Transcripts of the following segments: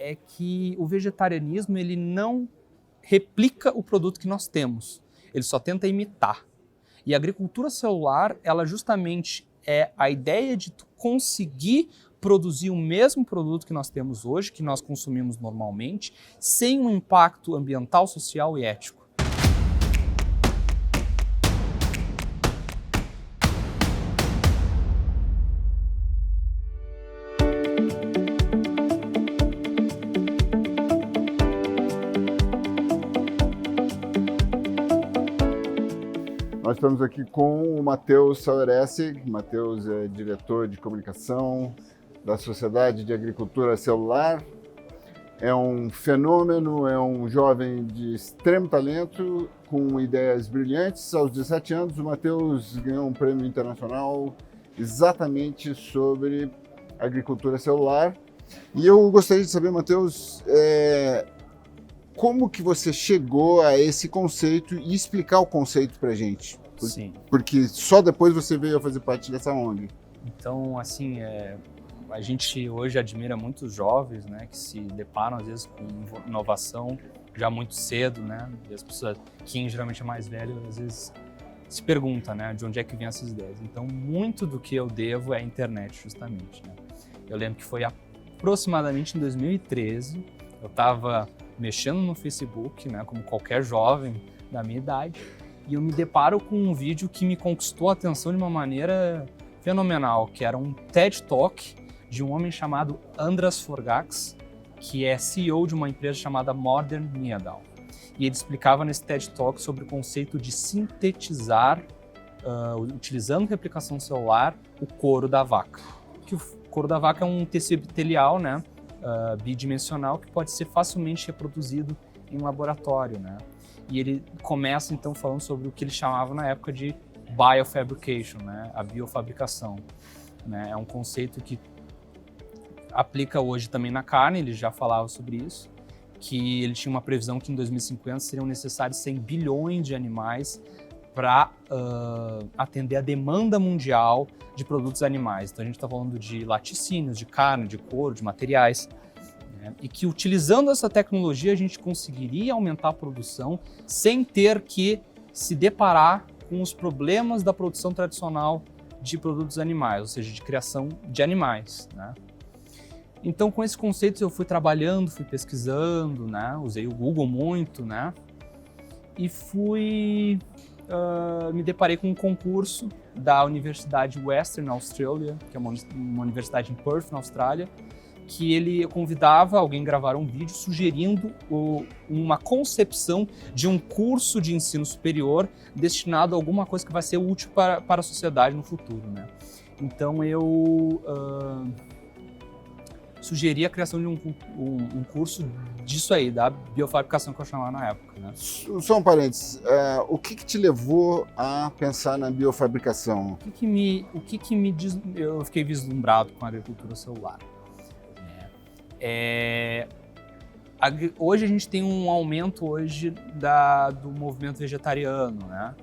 é que o vegetarianismo ele não replica o produto que nós temos, ele só tenta imitar. E a agricultura celular, ela justamente é a ideia de tu conseguir produzir o mesmo produto que nós temos hoje, que nós consumimos normalmente, sem um impacto ambiental, social e ético. Nós estamos aqui com o Matheus Sauresi. Matheus é diretor de comunicação da Sociedade de Agricultura Celular. É um fenômeno, é um jovem de extremo talento, com ideias brilhantes. Aos 17 anos, o Matheus ganhou um prêmio internacional exatamente sobre agricultura celular. E eu gostaria de saber, Matheus, como que você chegou a esse conceito e explicar o conceito para a gente? Sim. Porque só depois você veio a fazer parte dessa ONG. Então, assim, a gente hoje admira muitos jovens, né, que se deparam às vezes com inovação já muito cedo, né, e as pessoas, quem geralmente é mais velho, às vezes se pergunta, né, de onde é que vem essas ideias. Então, muito do que eu devo é a internet, justamente, né. Eu lembro que foi aproximadamente em 2013, eu estava mexendo no Facebook, né, como qualquer jovem da minha idade, e eu me deparo com um vídeo que me conquistou a atenção de uma maneira fenomenal, que era um TED Talk de um homem chamado Andras Forgacs, que é CEO de uma empresa chamada Modern Meadow. E ele explicava nesse TED Talk sobre o conceito de sintetizar, utilizando replicação celular, o couro da vaca. Que o couro da vaca é um tecido epitelial, né, bidimensional, que pode ser facilmente reproduzido em um laboratório, né? E ele começa então falando sobre o que ele chamava na época de biofabrication, né? A biofabricação, né? É um conceito que aplica hoje também na carne, ele já falava sobre isso, que ele tinha uma previsão que em 2050 seriam necessários 100 bilhões de animais para atender a demanda mundial de produtos animais. Então a gente está falando de laticínios, de carne, de couro, de materiais, né? E que utilizando essa tecnologia a gente conseguiria aumentar a produção sem ter que se deparar com os problemas da produção tradicional de produtos animais, ou seja, de criação de animais, né? Então, com esses conceitos eu fui trabalhando, fui pesquisando, né? Usei o Google muito, né? E me deparei com um concurso da Universidade Western Australia, que é uma universidade em Perth, na Austrália, que ele convidava alguém a gravar um vídeo sugerindo uma concepção de um curso de ensino superior destinado a alguma coisa que vai ser útil para a sociedade no futuro, né? Então eu sugeri a criação de um curso disso aí, da biofabricação que eu chamava na época, né? Só um parênteses, o que te levou a pensar na biofabricação? Eu fiquei vislumbrado com a agricultura celular. Hoje a gente tem um aumento do movimento vegetariano, né?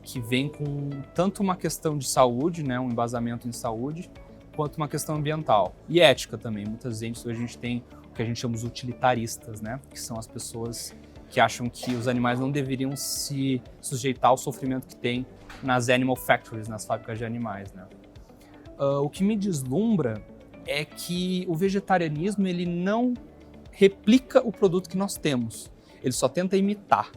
Que vem com tanto uma questão de saúde, né? Um embasamento em saúde, quanto uma questão ambiental e ética também. Muitas vezes hoje a gente tem o que a gente chama de utilitaristas, né? Que são as pessoas que acham que os animais não deveriam se sujeitar ao sofrimento que tem nas animal factories, nas fábricas de animais, né? O que me deslumbra é que o vegetarianismo ele não replica o produto que nós temos, ele só tenta imitar.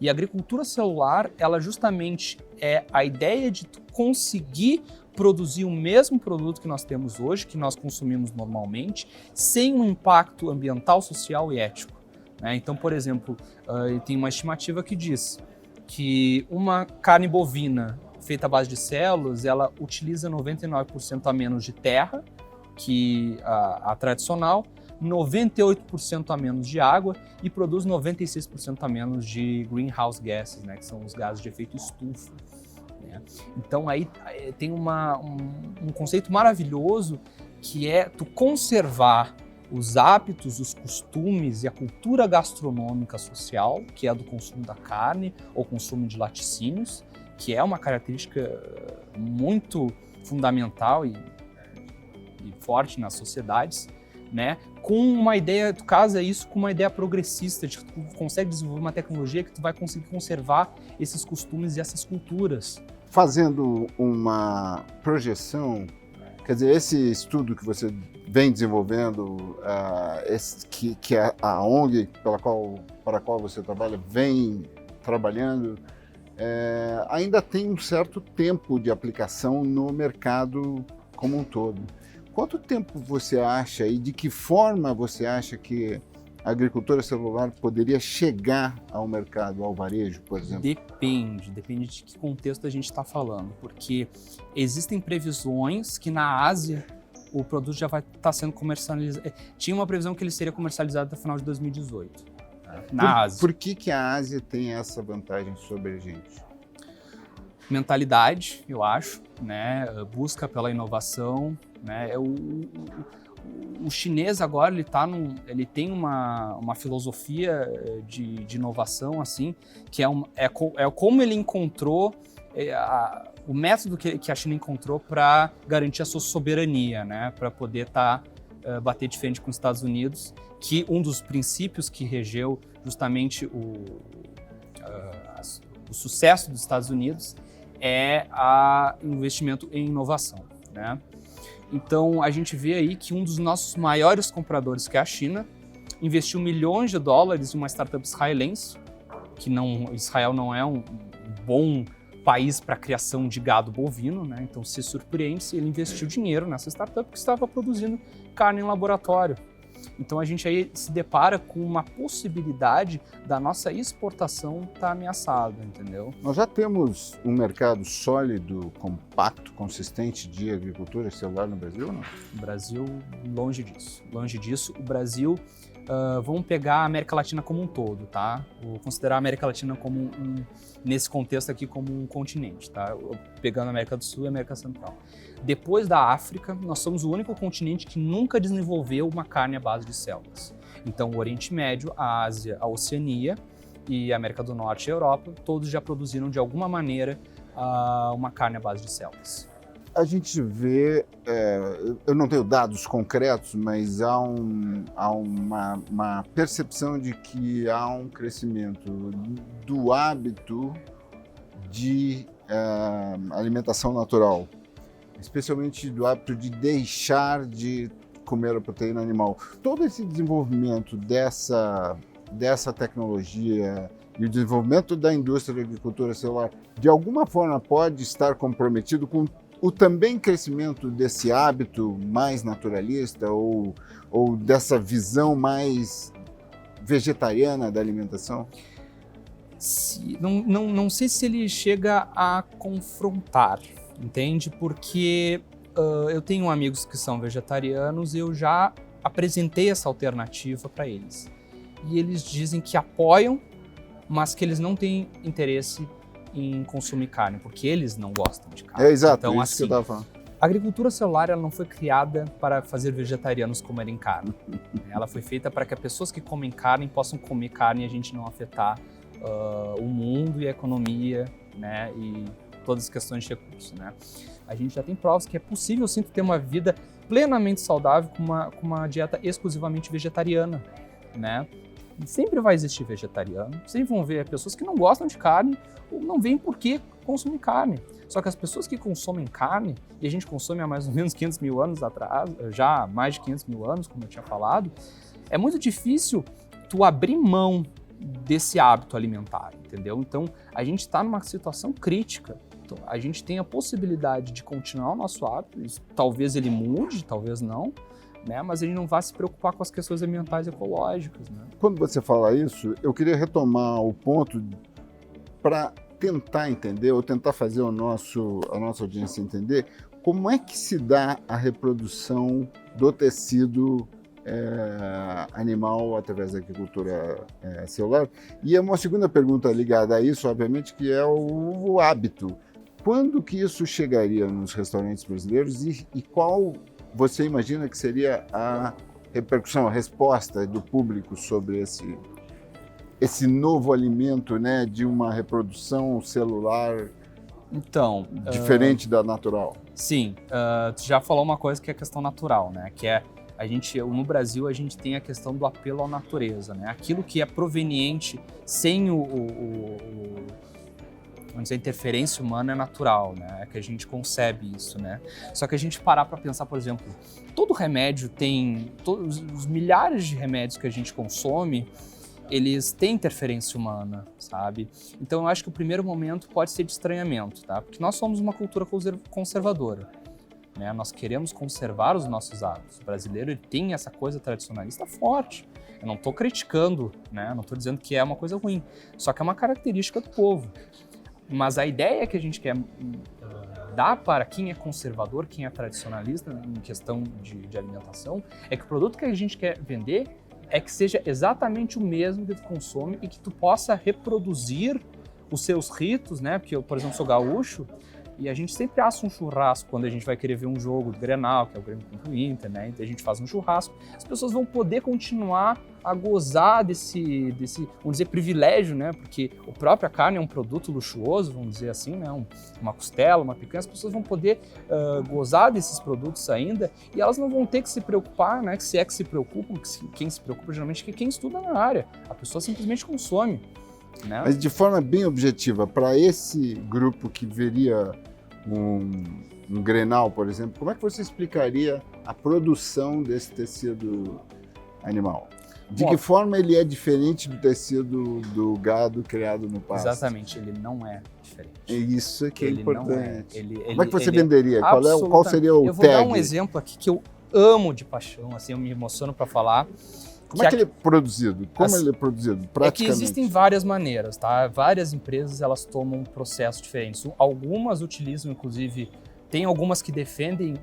E a agricultura celular, ela justamente é a ideia de tu conseguir produzir o mesmo produto que nós temos hoje, que nós consumimos normalmente, sem um impacto ambiental, social e ético, né? Então, por exemplo, tem uma estimativa que diz que uma carne bovina feita à base de células, ela utiliza 99% a menos de terra que a tradicional, 98% a menos de água e produz 96% a menos de greenhouse gases, né, que são os gases de efeito estufa, né? Então aí tem um conceito maravilhoso que é tu conservar os hábitos, os costumes e a cultura gastronômica social, que é a do consumo da carne ou consumo de laticínios, que é uma característica muito fundamental e forte nas sociedades, né? com uma ideia, tu casa isso com uma ideia progressista, de que tu consegue desenvolver uma tecnologia que tu vai conseguir conservar esses costumes e essas culturas. Fazendo uma projeção, quer dizer, esse estudo que você vem desenvolvendo, que é a ONG para a qual você trabalha, vem trabalhando, ainda tem um certo tempo de aplicação no mercado como um todo. Quanto tempo você acha e de que forma você acha que a agricultura celular poderia chegar ao mercado, ao varejo, por exemplo? Depende de que contexto a gente está falando, porque existem previsões que na Ásia o produto já vai estar sendo comercializado. Tinha uma previsão que ele seria comercializado até o final de 2018, na Ásia. Por que a Ásia tem essa vantagem sobre a gente? Mentalidade, eu acho, né? Busca pela inovação, né? O chinês agora ele tem uma filosofia de inovação assim, que é como ele encontrou o método que a China encontrou para garantir a sua soberania, né? Para poder bater de frente com os Estados Unidos, que um dos princípios que regeu justamente o sucesso dos Estados Unidos é o investimento em inovação, né? Então, a gente vê aí que um dos nossos maiores compradores, que é a China, investiu milhões de dólares em uma startup israelense, Israel não é um bom país para a criação de gado bovino, né? Então, se surpreende se ele investiu dinheiro nessa startup que estava produzindo carne em laboratório. Então, a gente aí se depara com uma possibilidade da nossa exportação estar ameaçada, entendeu? Nós já temos um mercado sólido, compacto, consistente de agricultura celular no Brasil, não? O Brasil, longe disso. Longe disso. O Brasil, vamos pegar a América Latina como um todo, tá? Vou considerar a América Latina como nesse contexto aqui como um continente, tá? Pegando a América do Sul e a América Central. Depois da África, nós somos o único continente que nunca desenvolveu uma carne à base de células. Então, o Oriente Médio, a Ásia, a Oceania e a América do Norte e a Europa, todos já produziram de alguma maneira uma carne à base de células. A gente vê, eu não tenho dados concretos, mas há uma percepção de que há um crescimento do hábito de alimentação natural, especialmente do hábito de deixar de comer a proteína animal. Todo esse desenvolvimento dessa tecnologia e o desenvolvimento da indústria da agricultura celular, de alguma forma pode estar comprometido com o também crescimento desse hábito mais naturalista ou dessa visão mais vegetariana da alimentação? Não sei se ele chega a confrontar, entende? Porque eu tenho amigos que são vegetarianos e eu já apresentei essa alternativa para eles. E eles dizem que apoiam, mas que eles não têm interesse em consumir carne, porque eles não gostam de carne. Exato, então, isso assim, que eu estava falando. A agricultura celular ela não foi criada para fazer vegetarianos comerem carne. Ela foi feita para que as pessoas que comem carne possam comer carne e a gente não afetar o mundo e a economia, né, e todas as questões de recursos, né. A gente já tem provas que é possível sim ter uma vida plenamente saudável com uma dieta exclusivamente vegetariana, né. Sempre vai existir vegetariano, sempre vão ver pessoas que não gostam de carne ou não veem por que consumir carne. Só que as pessoas que consomem carne, e a gente consome há mais ou menos 500 mil anos atrás, já há mais de 500 mil anos, como eu tinha falado, é muito difícil tu abrir mão desse hábito alimentar, entendeu? Então, a gente está numa situação crítica. Então, a gente tem a possibilidade de continuar o nosso hábito, talvez ele mude, talvez não, né? Mas a gente não vai se preocupar com as questões ambientais e ecológicas, né? Quando você fala isso, eu queria retomar o ponto para tentar entender, ou tentar fazer a nossa audiência entender, como é que se dá a reprodução do tecido animal através da agricultura celular. E uma segunda pergunta ligada a isso, obviamente, que é o hábito. Quando que isso chegaria nos restaurantes brasileiros e qual você imagina que seria a repercussão, a resposta do público sobre esse novo alimento, né, de uma reprodução celular diferente da natural? Sim, tu já falou uma coisa que é a questão natural, né, que é no Brasil a gente tem a questão do apelo à natureza, né? Aquilo que é proveniente sem vamos dizer, a interferência humana é natural, né? É que a gente concebe isso, né? Só que a gente parar para pensar, por exemplo, todo remédio tem, todos os milhares de remédios que a gente consome, eles têm interferência humana, sabe? Então eu acho que o primeiro momento pode ser de estranhamento, tá? Porque nós somos uma cultura conservadora, né? Nós queremos conservar os nossos hábitos. O brasileiro, ele tem essa coisa tradicionalista forte. Eu não estou criticando, né? Não estou dizendo que é uma coisa ruim, só que é uma característica do povo. Mas a ideia que a gente quer dar para quem é conservador, quem é tradicionalista em questão de alimentação, é que o produto que a gente quer vender é que seja exatamente o mesmo que tu consome e que tu possa reproduzir os seus ritos, né? Porque eu, por exemplo, sou gaúcho e a gente sempre assa um churrasco quando a gente vai querer ver um jogo do Grenal, que é o Grêmio contra o Inter, né? Então a gente faz um churrasco. As pessoas vão poder continuar a gozar desse, vamos dizer, privilégio, né? Porque a própria carne é um produto luxuoso, vamos dizer assim, né? Uma costela, uma picanha, as pessoas vão poder gozar desses produtos ainda e elas não vão ter que se preocupar, né? Que se é que se preocupam, quem se preocupa geralmente é quem estuda na área. A pessoa simplesmente consome, né? Mas de forma bem objetiva, para esse grupo que veria um Grenal, por exemplo, como é que você explicaria a produção desse tecido animal? De que forma ele é diferente do tecido do gado criado no pasto? Exatamente, ele não é diferente. É isso que é importante. Como é que você ele venderia? Qual seria o tag? Eu vou dar um exemplo aqui que eu amo de paixão, assim, eu me emociono para falar. Como é que ele é produzido? Como ele é produzido, praticamente? É que existem várias maneiras, tá? Várias empresas, elas tomam processos diferentes. Algumas utilizam, inclusive, tem algumas que defendem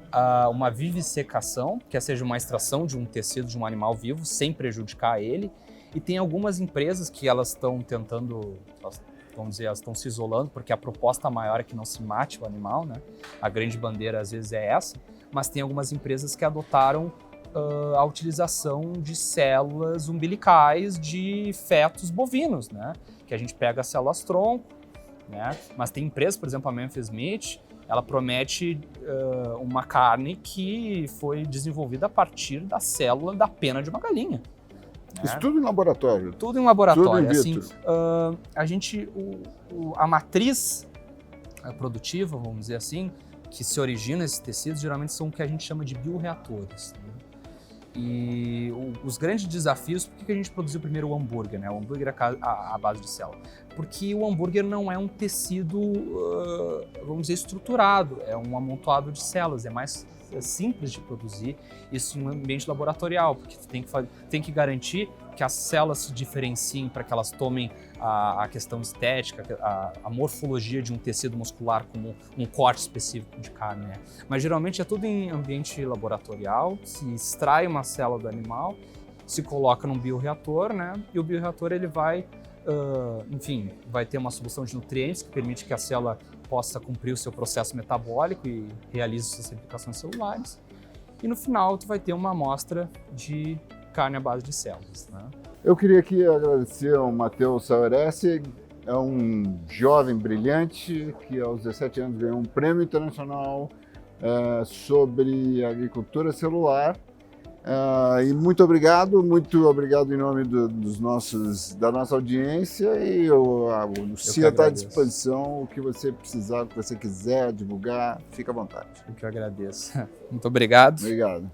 uma vivisecação, que seja uma extração de um tecido de um animal vivo, sem prejudicar ele. E tem algumas empresas que elas estão tentando, vamos dizer, elas estão se isolando, porque a proposta maior é que não se mate o animal, né? A grande bandeira, às vezes, é essa. Mas tem algumas empresas que adotaram a utilização de células umbilicais de fetos bovinos, né? Que a gente pega as células tronco, né? Mas tem empresas, por exemplo, a Memphis Meat, ela promete uma carne que foi desenvolvida a partir da célula da pena de uma galinha. Né? Isso tudo em laboratório? Tudo em laboratório. Tudo in vitro. Assim, a matriz produtiva, vamos dizer assim, que se origina esses tecidos, geralmente são o que a gente chama de bioreatores. Né? E os grandes desafios, por que a gente produziu primeiro o hambúrguer, né? O hambúrguer à base de célula. Porque o hambúrguer não é um tecido, vamos dizer, estruturado, é um amontoado de células, é mais simples de produzir isso em um ambiente laboratorial, porque tu tem que garantir que as células se diferenciem para que elas tomem a questão estética, a morfologia de um tecido muscular como um corte específico de carne. Né? Mas geralmente é tudo em ambiente laboratorial, se extrai uma célula do animal, se coloca num bioreator, né? E o bioreator ele vai, enfim, vai ter uma solução de nutrientes que permite que a célula possa cumprir o seu processo metabólico e realize suas replicações celulares. E no final tu vai ter uma amostra de carne à base de células. Né? Eu queria aqui agradecer ao Matheus Sauresi, é um jovem brilhante que aos 17 anos ganhou um prêmio internacional sobre agricultura celular. E muito obrigado em nome da nossa audiência e o CIA está à disposição, o que você precisar, o que você quiser divulgar, fica à vontade. Eu que agradeço. Muito obrigado. Obrigado.